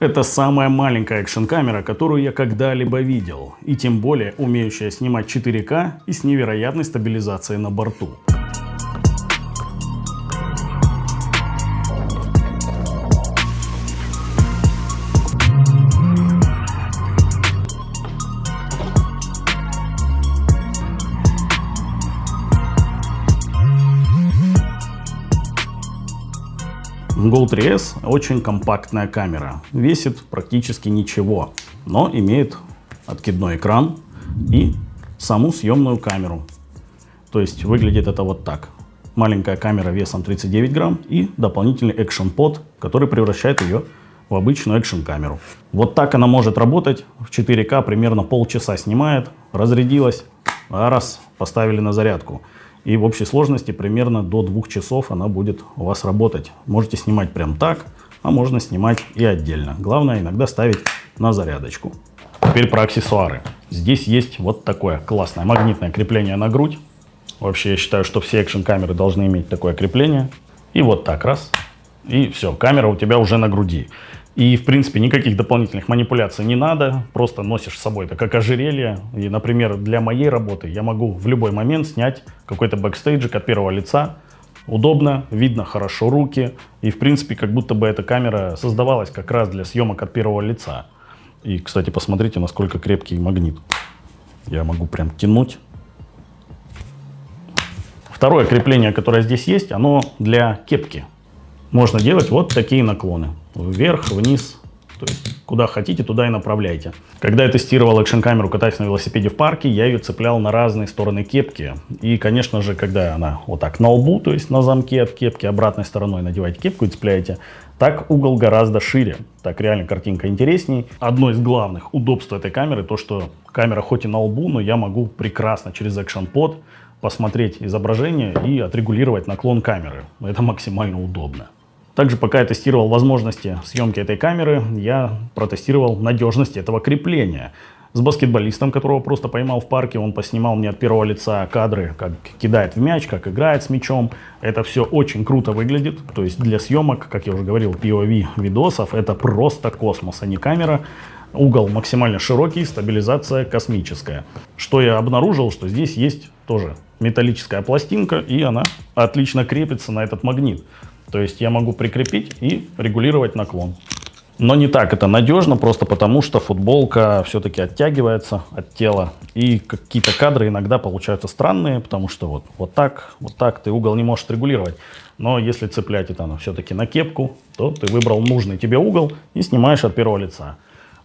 Это самая маленькая экшн-камера, которую я когда-либо видел, и тем более умеющая снимать 4К и с невероятной стабилизацией на борту. Go 3S очень компактная камера, весит практически ничего, но имеет откидной экран и саму съемную камеру. То есть выглядит это вот так. Маленькая камера весом 39 грамм и дополнительный экшн-под, который превращает ее в обычную экшн-камеру. Вот так она может работать в 4К, примерно полчаса снимает, разрядилась, раз, поставили на зарядку. И в общей сложности примерно до 2 часов она будет у вас работать. Можете снимать прям так, а можно снимать и отдельно. Главное иногда ставить на зарядочку. Теперь про аксессуары. Здесь есть вот такое классное магнитное крепление на грудь. Вообще я считаю, что все экшн-камеры должны иметь такое крепление. И вот так раз. И все, камера у тебя уже на груди. И, в принципе, никаких дополнительных манипуляций не надо. Просто носишь с собой это как ожерелье. И, например, для моей работы я могу в любой момент снять какой-то бэкстейджик от первого лица. Удобно, видно хорошо руки. И, в принципе, как будто бы эта камера создавалась как раз для съемок от первого лица. И, кстати, посмотрите, насколько крепкий магнит. Я могу прям тянуть. Второе крепление, которое здесь есть, оно для кепки. Можно делать вот такие наклоны. Вверх, вниз. То есть, куда хотите, туда и направляйте. Когда я тестировал экшн-камеру, катаясь на велосипеде в парке, я ее цеплял на разные стороны кепки. И, конечно же, когда она вот так на лбу, то есть на замке от кепки, обратной стороной надеваете кепку и цепляете, так угол гораздо шире. Так реально картинка интересней. Одно из главных удобств этой камеры, то что камера хоть и на лбу, но я могу прекрасно через экшн-под посмотреть изображение и отрегулировать наклон камеры. Это максимально удобно. Также, пока я тестировал возможности съемки этой камеры, я протестировал надежность этого крепления. С баскетболистом, которого просто поймал в парке, он поснимал мне от первого лица кадры, как кидает в мяч, как играет с мячом. Это все очень круто выглядит. То есть для съемок, как я уже говорил, POV видосов, это просто космос, а не камера. Угол максимально широкий, стабилизация космическая. Что я обнаружил, что здесь есть тоже металлическая пластинка, и она отлично крепится на этот магнит. То есть я могу прикрепить и регулировать наклон. Но не так это надежно, просто потому что футболка все-таки оттягивается от тела. И какие-то кадры иногда получаются странные, потому что вот так ты угол не можешь регулировать. Но если цеплять это все-таки на кепку, то ты выбрал нужный тебе угол и снимаешь от первого лица.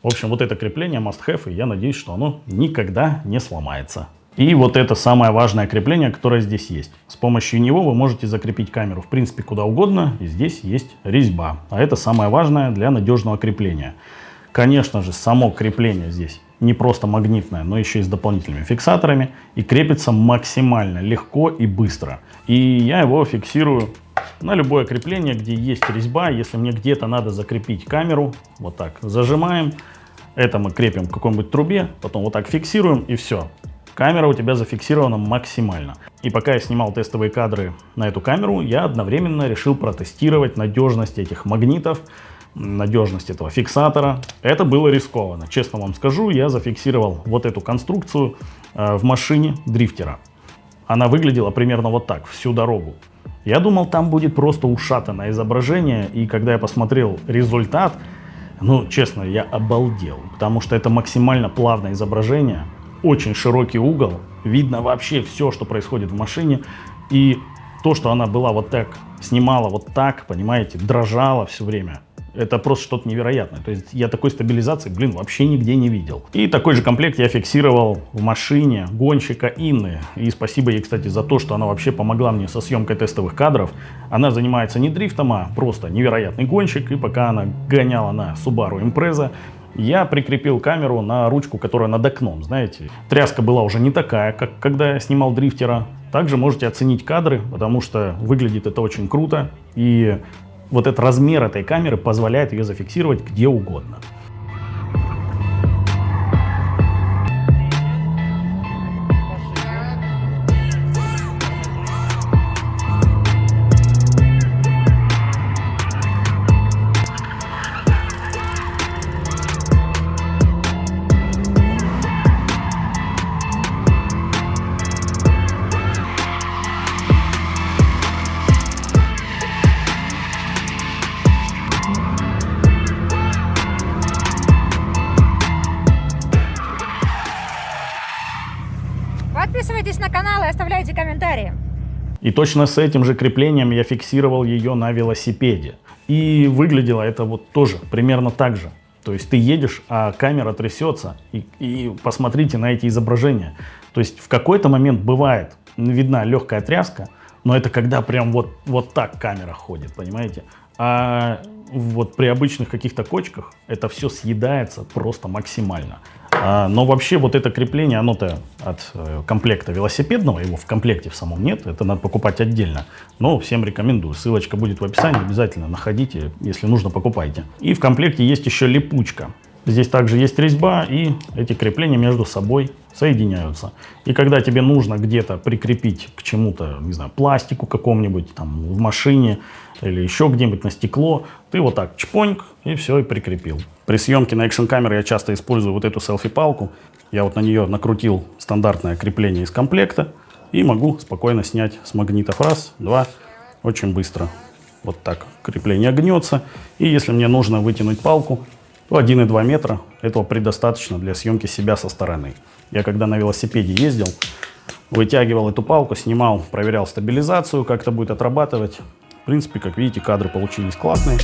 В общем, вот это крепление must have, и я надеюсь, что оно никогда не сломается. И вот это самое важное крепление, которое здесь есть. С помощью него вы можете закрепить камеру в принципе куда угодно. И здесь есть резьба. А это самое важное для надежного крепления. Конечно же, само крепление здесь не просто магнитное, но еще и с дополнительными фиксаторами. И крепится максимально легко и быстро. И я его фиксирую на любое крепление, где есть резьба. Если мне где-то надо закрепить камеру, вот так зажимаем. Это мы крепим к какой-нибудь трубе, потом вот так фиксируем, и все. Камера у тебя зафиксирована максимально. И пока я снимал тестовые кадры на эту камеру, я одновременно решил протестировать надежность этих магнитов, надежность этого фиксатора. Это было рискованно. Честно вам скажу, я зафиксировал вот эту конструкцию в машине дрифтера. Она выглядела примерно вот так всю дорогу. Я думал, там будет просто ушатанное изображение, и когда я посмотрел результат, ну, честно, я обалдел, потому что это максимально плавное изображение. Очень широкий угол, видно вообще все, что происходит в машине. И то, что она была вот так, снимала вот так, понимаете, дрожала все время. Это просто что-то невероятное. То есть я такой стабилизации, вообще нигде не видел. И такой же комплект я фиксировал в машине гонщика Инны. И спасибо ей, кстати, за то, что она вообще помогла мне со съемкой тестовых кадров. Она занимается не дрифтом, а просто невероятный гонщик. И пока она гоняла на Subaru Impreza, я прикрепил камеру на ручку, которая над окном, знаете. Тряска была уже не такая, как когда я снимал дрифтера. Также можете оценить кадры, потому что выглядит это очень круто. И вот этот размер этой камеры позволяет ее зафиксировать где угодно. Подписывайтесь на канал и оставляйте комментарии. И точно с этим же креплением я фиксировал ее на велосипеде. И выглядело это вот тоже примерно так же. То есть ты едешь, а камера трясется, и посмотрите на эти изображения. То есть в какой-то момент бывает видна легкая тряска, но это когда прям вот так камера ходит, понимаете? А вот при обычных каких-то кочках это все съедается просто максимально. Но вообще вот это крепление, оно-то от комплекта велосипедного, его в комплекте в самом нет, это надо покупать отдельно. Но всем рекомендую, ссылочка будет в описании, обязательно находите, если нужно, покупайте. И в комплекте есть еще липучка. Здесь также есть резьба, и эти крепления между собой соединяются. И когда тебе нужно где-то прикрепить к чему-то, не знаю, пластику какому-нибудь, там, в машине или еще где-нибудь на стекло, ты вот так чпоньк, и все, и прикрепил. При съемке на экшн-камеры я часто использую вот эту селфи-палку. Я вот на нее накрутил стандартное крепление из комплекта и могу спокойно снять с магнитов. Раз, два, очень быстро. Вот так крепление гнется. И если мне нужно вытянуть палку, то 1,2 метра этого предостаточно для съемки себя со стороны. Я когда на велосипеде ездил, вытягивал эту палку, снимал, проверял стабилизацию, как это будет отрабатывать. В принципе, как видите, кадры получились классные.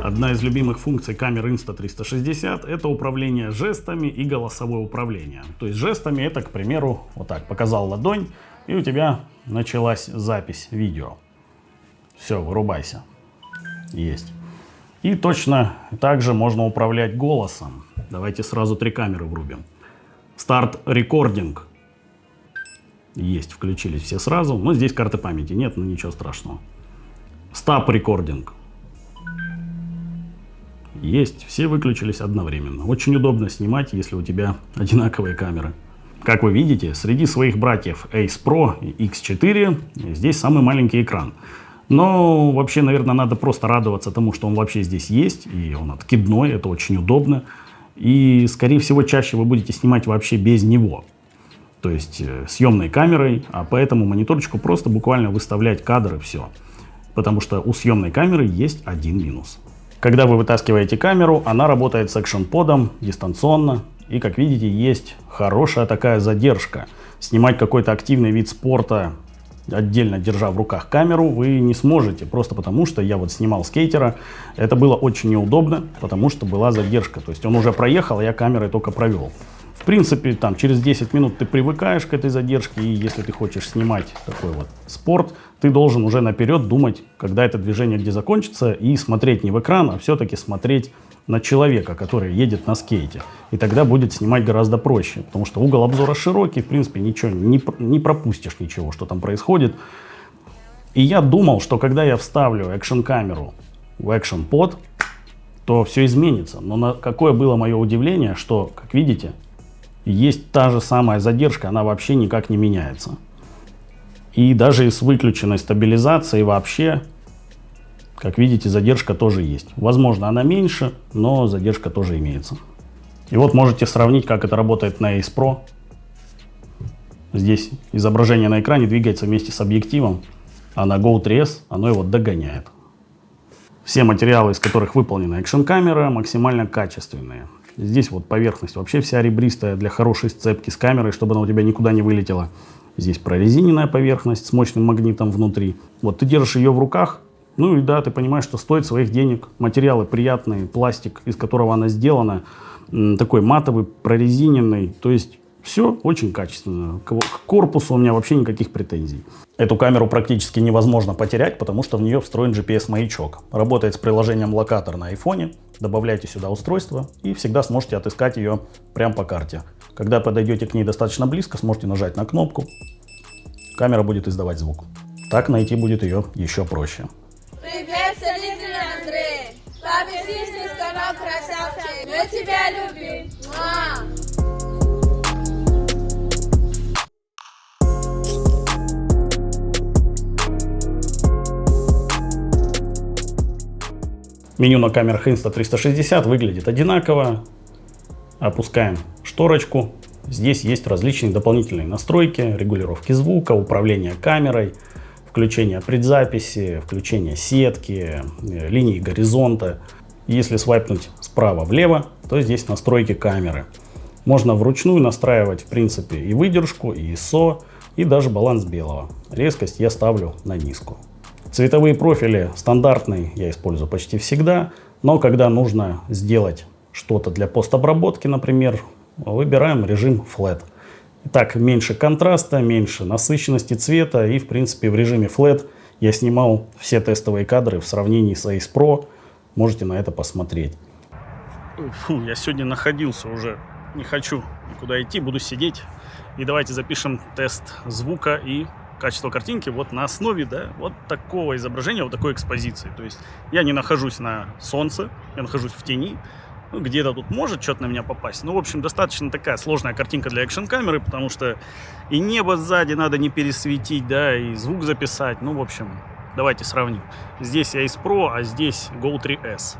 Одна из любимых функций камеры Insta360 это управление жестами и голосовое управление. То есть жестами это, к примеру, вот так показал ладонь, и у тебя началась запись видео. Все, вырубайся. Есть. И точно так же можно управлять голосом. Давайте сразу 3 камеры врубим. Старт рекординг. Есть, включились все сразу. Но здесь карты памяти нет, но ничего страшного. Стоп рекординг. Есть, все выключились одновременно. Очень удобно снимать, если у тебя одинаковые камеры. Как вы видите, среди своих братьев Ace Pro и X4 здесь самый маленький экран. Но вообще, наверное, надо просто радоваться тому, что он вообще здесь есть. И он откидной, это очень удобно. И, скорее всего, чаще вы будете снимать вообще без него. То есть съемной камерой, а по этому мониторчику просто буквально выставлять кадры, все. Потому что у съемной камеры есть один минус. Когда вы вытаскиваете камеру, она работает с экшн-подом дистанционно. И, как видите, есть хорошая такая задержка. Снимать какой-то активный вид спорта, отдельно держа в руках камеру, вы не сможете. Просто потому, что я вот снимал скейтера. Это было очень неудобно, потому что была задержка. То есть он уже проехал, а я камерой только провел. В принципе, там через 10 минут ты привыкаешь к этой задержке, и если ты хочешь снимать такой вот спорт, ты должен уже наперед думать, когда это движение где закончится, и смотреть не в экран, а все-таки смотреть на человека, который едет на скейте. И тогда будет снимать гораздо проще, потому что угол обзора широкий, в принципе, ничего не пропустишь ничего, что там происходит. И я думал, что когда я вставлю экшн-камеру в экшн-под, то все изменится. Но какое было мое удивление, что, как видите, есть та же самая задержка, она вообще никак не меняется. И даже с выключенной стабилизацией вообще, как видите, задержка тоже есть. Возможно, она меньше, но задержка тоже имеется. И вот можете сравнить, как это работает на Ace Pro. Здесь изображение на экране двигается вместе с объективом, а на Go 3S оно его догоняет. Все материалы, из которых выполнена экшн-камера, максимально качественные. Здесь вот поверхность вообще вся ребристая для хорошей сцепки с камерой, чтобы она у тебя никуда не вылетела. Здесь прорезиненная поверхность с мощным магнитом внутри. Вот ты держишь ее в руках, ну и да, ты понимаешь, что стоит своих денег. Материалы приятные, пластик, из которого она сделана, такой матовый, прорезиненный. То есть все очень качественно. К корпусу у меня вообще никаких претензий. Эту камеру практически невозможно потерять, потому что в нее встроен GPS-маячок. Работает с приложением локатор на айфоне. Добавляйте сюда устройство и всегда сможете отыскать ее прямо по карте. Когда подойдете к ней достаточно близко, сможете нажать на кнопку. Камера будет издавать звук. Так найти будет ее еще проще. Привет, Солидный Андрей! Подпишись на канал Красавчик! Мы тебя любим! Меню на камерах Insta360 выглядит одинаково. Опускаем шторочку. Здесь есть различные дополнительные настройки, регулировки звука, управление камерой, включение предзаписи, включение сетки, линии горизонта. Если свайпнуть справа влево, то здесь настройки камеры. Можно вручную настраивать, в принципе, и выдержку, и ISO, и даже баланс белого. Резкость я ставлю на низкую. Цветовые профили стандартные я использую почти всегда, но когда нужно сделать что-то для постобработки, например, выбираем режим Flat. Итак, меньше контраста, меньше насыщенности цвета, и в принципе в режиме Flat я снимал все тестовые кадры в сравнении с Ace Pro. Можете на это посмотреть. Фу, я сегодня находился уже, не хочу никуда идти, буду сидеть. И давайте запишем тест звука и качества картинки вот на основе, да, вот такого изображения, вот такой экспозиции. То есть я не нахожусь на солнце, я нахожусь в тени. Ну, где-то тут может что-то на меня попасть. Ну, в общем, достаточно такая сложная картинка для экшн-камеры, потому что и небо сзади надо не пересветить, да, и звук записать. Ну, в общем, давайте сравним. Здесь Ace Pro, а здесь Go 3S.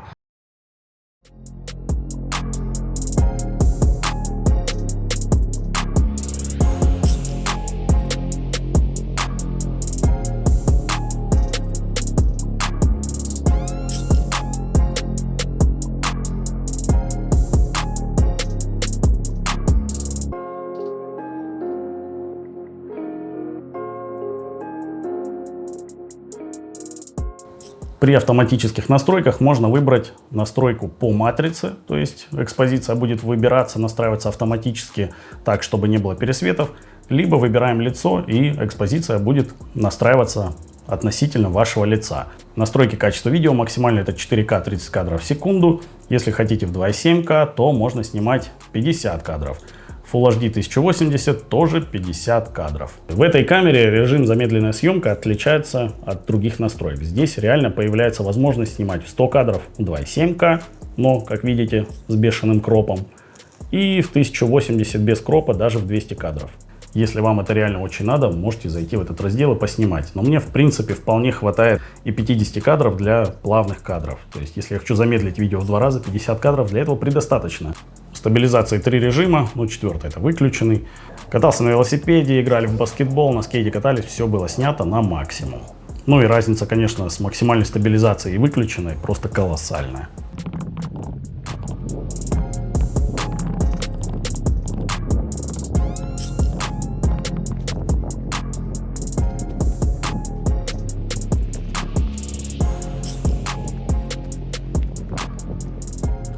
При автоматических настройках можно выбрать настройку по матрице, то есть экспозиция будет выбираться, настраиваться автоматически так, чтобы не было пересветов, либо выбираем лицо, и экспозиция будет настраиваться относительно вашего лица. Настройки качества видео максимально это 4К 30 кадров в секунду. Если хотите в 2,7К, то можно снимать 50 кадров. Full HD 1080 тоже 50 кадров. В этой камере режим замедленная съемка отличается от других настроек. Здесь реально появляется возможность снимать в 100 кадров в 2,7К, но, как видите, с бешеным кропом. И в 1080 без кропа даже в 200 кадров. Если вам это реально очень надо, можете зайти в этот раздел и поснимать. Но мне, в принципе, вполне хватает и 50 кадров для плавных кадров. То есть, если я хочу замедлить видео в 2 раза, 50 кадров для этого предостаточно. Стабилизации 3 режима, ну 4-й это выключенный. Катался на велосипеде, играли в баскетбол, на скейте катались, все было снято на максимум. Ну и разница, конечно, с максимальной стабилизацией и выключенной просто колоссальная.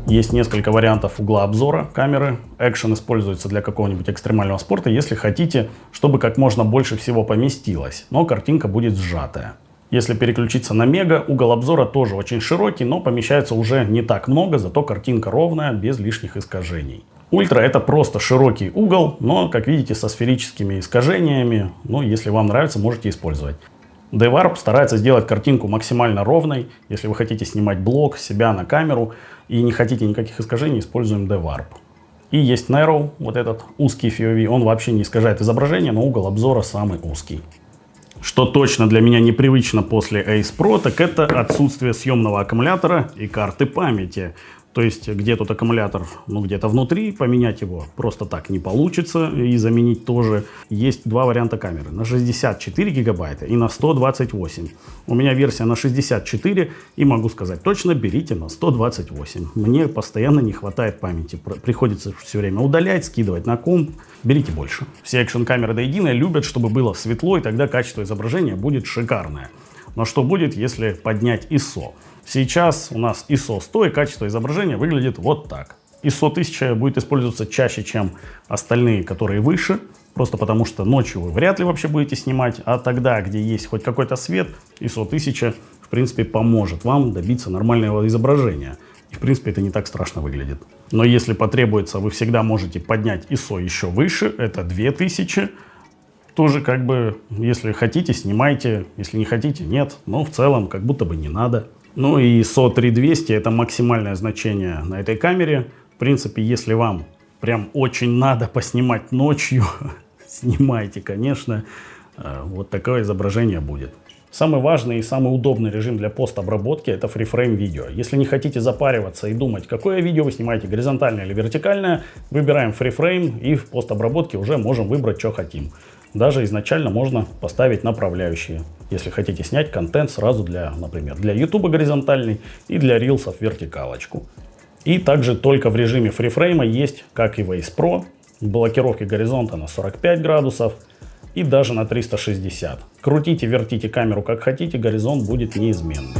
Есть несколько вариантов угла обзора камеры. Экшен используется для какого-нибудь экстремального спорта, если хотите, чтобы как можно больше всего поместилось, но картинка будет сжатая. Если переключиться на мега, угол обзора тоже очень широкий, но помещается уже не так много, зато картинка ровная, без лишних искажений. Ультра это просто широкий угол, но, как видите, со сферическими искажениями. Ну, если вам нравится, можете использовать. D-Warp старается сделать картинку максимально ровной. Если вы хотите снимать блог, себя на камеру и не хотите никаких искажений, используем D-Warp. И есть Narrow, вот этот узкий FOV, он вообще не искажает изображение, но угол обзора самый узкий. Что точно для меня непривычно после Ace Pro, так это отсутствие съемного аккумулятора и карты памяти. То есть, где тут аккумулятор, ну где-то внутри, поменять его просто так не получится, и заменить тоже. Есть два варианта камеры, на 64 гигабайта и на 128. У меня версия на 64, и могу сказать точно, берите на 128. Мне постоянно не хватает памяти, приходится все время удалять, скидывать на комп. Берите больше. Все экшн-камеры до единой любят, чтобы было светло, и тогда качество изображения будет шикарное. Но что будет, если поднять ISO? Сейчас у нас ISO 100 и качество изображения выглядит вот так. ISO 1000 будет использоваться чаще, чем остальные, которые выше. Просто потому, что ночью вы вряд ли вообще будете снимать. А тогда, где есть хоть какой-то свет, ISO 1000 в принципе поможет вам добиться нормального изображения. И в принципе это не так страшно выглядит. Но если потребуется, вы всегда можете поднять ISO еще выше. Это 2000. Тоже как бы, если хотите, снимайте. Если не хотите, нет. Но в целом как будто бы не надо. Ну и ISO 3200 это максимальное значение на этой камере. В принципе, если вам прям очень надо поснимать ночью, снимайте, конечно. Вот такое изображение будет. Самый важный и самый удобный режим для постобработки — это фрифрейм видео. Если не хотите запариваться и думать, какое видео вы снимаете, горизонтальное или вертикальное, выбираем фрифрейм и в постобработке уже можем выбрать, что хотим. Даже изначально можно поставить направляющие, если хотите снять контент сразу для, например, для YouTube горизонтальный и для рилсов вертикалочку. И также только в режиме фрифрейма есть, как и в Ace Pro, блокировки горизонта на 45 градусов и даже на 360. Крутите, вертите камеру как хотите, горизонт будет неизменный.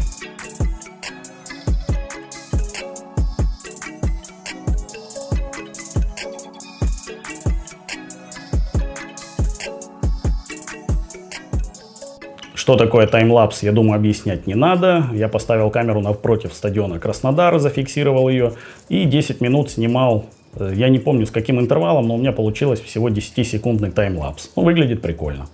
Что такое таймлапс, я думаю, объяснять не надо. Я поставил камеру напротив стадиона Краснодар, зафиксировал ее и 10 минут снимал. Я не помню с каким интервалом, но у меня получилось всего 10-секундный таймлапс. Ну, выглядит прикольно.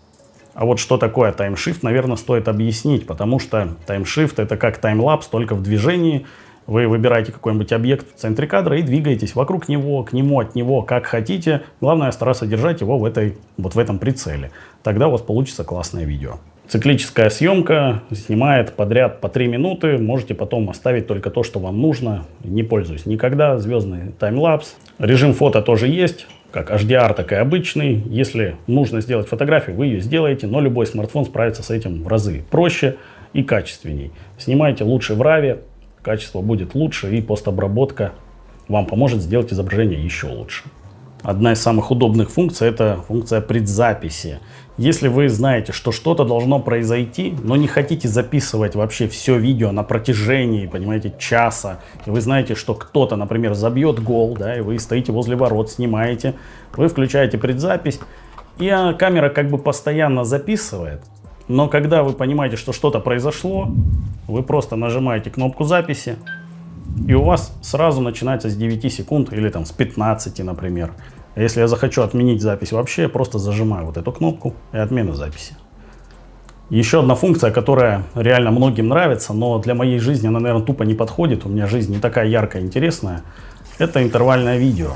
А вот что такое таймшифт, наверное, стоит объяснить, потому что таймшифт — это как таймлапс, только в движении. Вы выбираете какой-нибудь объект в центре кадра и двигаетесь вокруг него, к нему, от него, как хотите. Главное, стараться держать его в этом прицеле. Тогда у вас получится классное видео. Циклическая съемка снимает подряд по 3 минуты. Можете потом оставить только то, что вам нужно. Не пользуюсь никогда. Звездный таймлапс. Режим фото тоже есть. Как HDR, так и обычный. Если нужно сделать фотографию, вы ее сделаете. Но любой смартфон справится с этим в разы проще и качественней. Снимайте лучше в RAW. Качество будет лучше. И постобработка вам поможет сделать изображение еще лучше. Одна из самых удобных функций — это функция предзаписи. Если вы знаете, что что-то должно произойти, но не хотите записывать вообще все видео на протяжении, понимаете, часа, и вы знаете, что кто-то, например, забьет гол, да, и вы стоите возле ворот, снимаете, вы включаете предзапись, и камера как бы постоянно записывает, но когда вы понимаете, что что-то произошло, вы просто нажимаете кнопку записи, и у вас сразу начинается с 9 секунд или там с 15, например. А если я захочу отменить запись вообще, я просто зажимаю вот эту кнопку и отмена записи. Еще одна функция, которая реально многим нравится, но для моей жизни она, наверное, тупо не подходит. У меня жизнь не такая яркая и интересная. Это интервальное видео.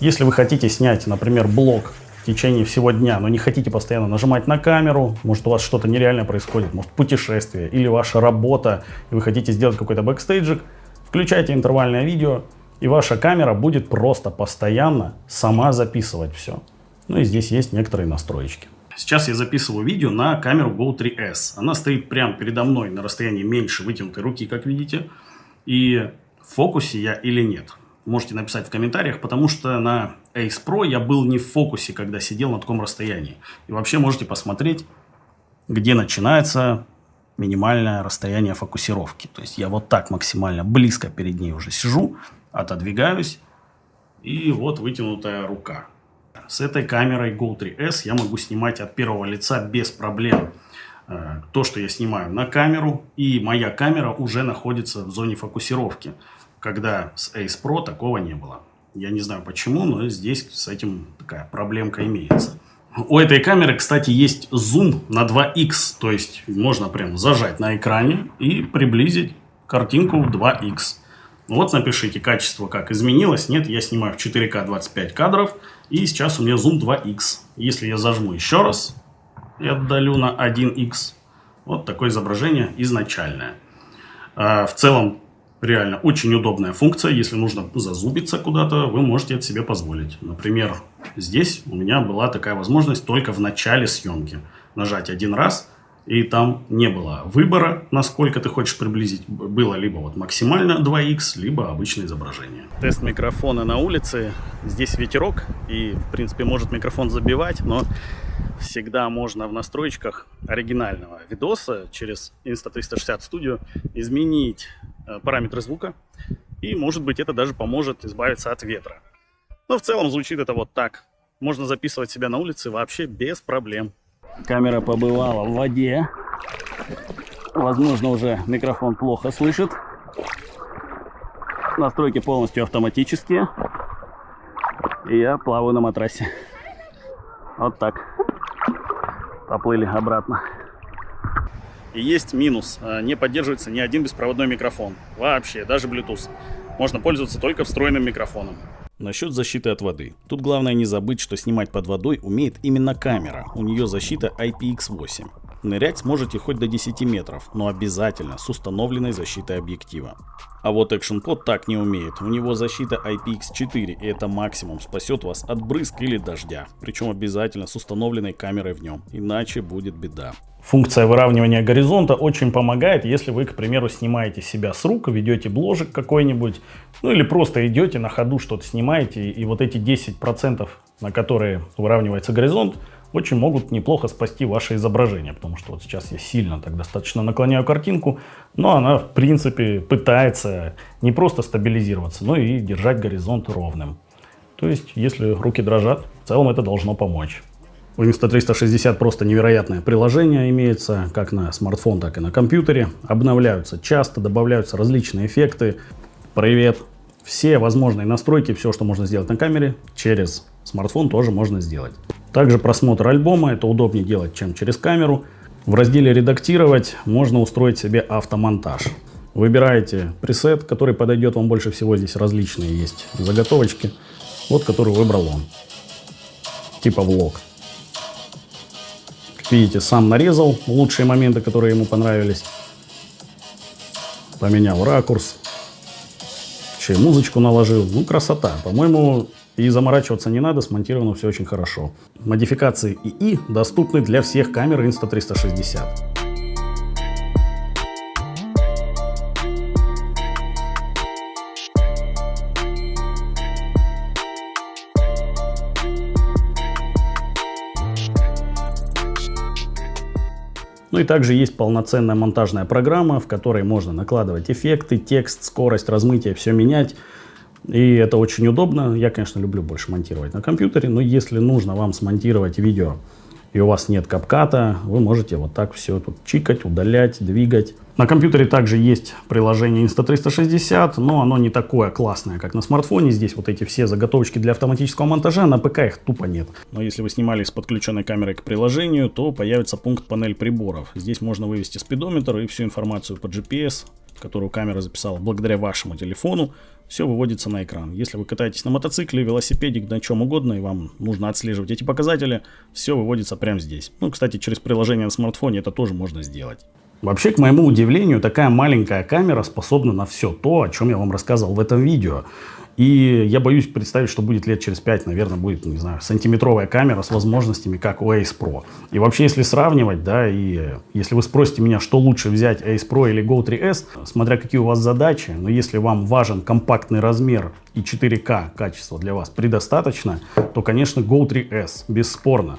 Если вы хотите снять, например, блог в течение всего дня, но не хотите постоянно нажимать на камеру, может, у вас что-то нереальное происходит, может, путешествие или ваша работа, и вы хотите сделать какой-то бэкстейджик, включайте интервальное видео, и ваша камера будет просто постоянно сама записывать все. Ну и здесь есть некоторые настроечки. Сейчас я записываю видео на камеру Go 3S. Она стоит прямо передо мной на расстоянии меньше вытянутой руки, как видите. И в фокусе я или нет. Можете написать в комментариях, потому что на Ace Pro я был не в фокусе, когда сидел на таком расстоянии. И вообще можете посмотреть, где начинается минимальное расстояние фокусировки. То есть я вот так максимально близко перед ней уже сижу, отодвигаюсь, и вот вытянутая рука. С этой камерой Go 3S я могу снимать от первого лица без проблем. То, что я снимаю на камеру, и моя камера уже находится в зоне фокусировки, когда с Ace Pro такого не было. Я не знаю почему, но здесь с этим такая проблемка имеется. У этой камеры, кстати, есть зум на 2х, то есть можно прям зажать на экране и приблизить картинку в 2х. Вот напишите, качество как изменилось. Нет, я снимаю в 4К 25 кадров, и сейчас у меня зум 2х. Если я зажму еще раз и отдалю на 1х, вот такое изображение изначальное. В целом, реально очень удобная функция. Если нужно зазубиться куда-то, вы можете это себе позволить. Например, здесь у меня была такая возможность только в начале съемки. Нажать один раз, и там не было выбора, насколько ты хочешь приблизить. Было либо вот максимально 2х, либо обычное изображение. Тест микрофона на улице. Здесь ветерок, и, в принципе, может микрофон забивать, но всегда можно в настройках оригинального видоса через Insta360 Studio изменить параметры звука. И, может быть, это даже поможет избавиться от ветра. Но в целом звучит это вот так. Можно записывать себя на улице вообще без проблем. Камера побывала в воде. Возможно, уже микрофон плохо слышит. Настройки полностью автоматические. И я плаваю на матрасе. Вот так. Поплыли обратно. И есть минус. Не поддерживается ни один беспроводной микрофон. Вообще, даже Bluetooth. Можно пользоваться только встроенным микрофоном. Насчет защиты от воды. Тут главное не забыть, что снимать под водой умеет именно камера. У нее защита IPX8. Нырять сможете хоть до 10 метров, но обязательно с установленной защитой объектива. А вот ActionPod так не умеет. У него защита IPX4, и это максимум спасет вас от брызг или дождя. Причем обязательно с установленной камерой в нем, иначе будет беда. Функция выравнивания горизонта очень помогает, если вы, к примеру, снимаете себя с рук, ведете бложик какой-нибудь, ну или просто идете на ходу, что-то снимаете, и вот эти 10%, на которые выравнивается горизонт, очень могут неплохо спасти ваше изображение, потому что вот сейчас я сильно так достаточно наклоняю картинку, но она в принципе пытается не просто стабилизироваться, но и держать горизонт ровным. То есть, если руки дрожат, в целом это должно помочь. У Insta360 просто невероятное приложение имеется, как на смартфон, так и на компьютере. Обновляются часто, добавляются различные эффекты. Привет! Все возможные настройки, все, что можно сделать на камере, через смартфон тоже можно сделать. Также просмотр альбома, это удобнее делать, чем через камеру. В разделе «Редактировать» можно устроить себе автомонтаж. Выбираете пресет, который подойдет вам больше всего. Здесь различные есть заготовочки. Вот, который выбрал он. Типа влог. Как видите, сам нарезал лучшие моменты, которые ему понравились. Поменял ракурс. Еще и музычку наложил. Ну, красота. По-моему, и заморачиваться не надо, смонтировано все очень хорошо. Модификации ИИ доступны для всех камер Insta360. Ну и также есть полноценная монтажная программа, в которой можно накладывать эффекты, текст, скорость, размытие, все менять. И это очень удобно. Я, конечно, люблю больше монтировать на компьютере, но если нужно вам смонтировать видео, и у вас нет капката, вы можете вот так все тут чикать, удалять, двигать. На компьютере также есть приложение Insta360, но оно не такое классное, как на смартфоне. Здесь вот эти все заготовочки для автоматического монтажа, на ПК их тупо нет. Но если вы снимали с подключенной камерой к приложению, то появится пункт «Панель приборов». Здесь можно вывести спидометр и всю информацию по GPS, которую камера записала благодаря вашему телефону. Все выводится на экран. Если вы катаетесь на мотоцикле, велосипеде, на чем угодно, и вам нужно отслеживать эти показатели, все выводится прямо здесь. Ну, кстати, через приложение на смартфоне это тоже можно сделать. Вообще, к моему удивлению, такая маленькая камера способна на все то, о чем я вам рассказывал в этом видео. И я боюсь представить, что будет лет через 5, наверное, будет, не знаю, сантиметровая камера с возможностями, как у Ace Pro. И вообще, если сравнивать, да, и если вы спросите меня, что лучше взять, Ace Pro или Go 3S, смотря какие у вас задачи, но если вам важен компактный размер и 4К качество для вас предостаточно, то, конечно, Go 3S, бесспорно.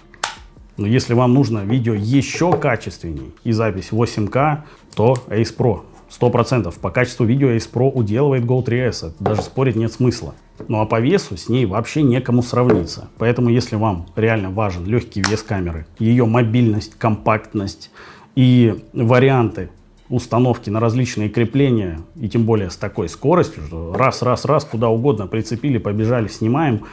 Но если вам нужно видео еще качественней и запись 8К, то Ace Pro. 100%. По качеству видео Ace Pro уделывает Go 3S. Это даже спорить нет смысла. Ну а по весу с ней вообще некому сравниться. Поэтому если вам реально важен легкий вес камеры, ее мобильность, компактность и варианты установки на различные крепления, и тем более с такой скоростью, что раз, куда угодно прицепили, побежали, снимаем,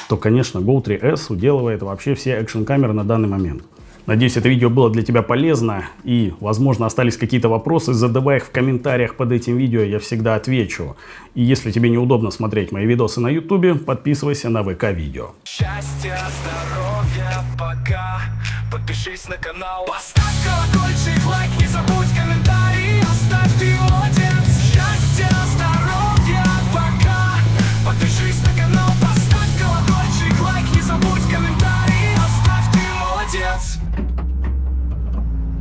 то, конечно, Go 3S уделывает вообще все экшн-камеры на данный момент. Надеюсь, это видео было для тебя полезно и, возможно, остались какие-то вопросы. Задавай их в комментариях под этим видео, я всегда отвечу. И если тебе неудобно смотреть мои видосы на YouTube, подписывайся на ВК-видео. Счастья, здоровья, пока. Подпишись на канал, поставь колокольчик, лайк, не забудь.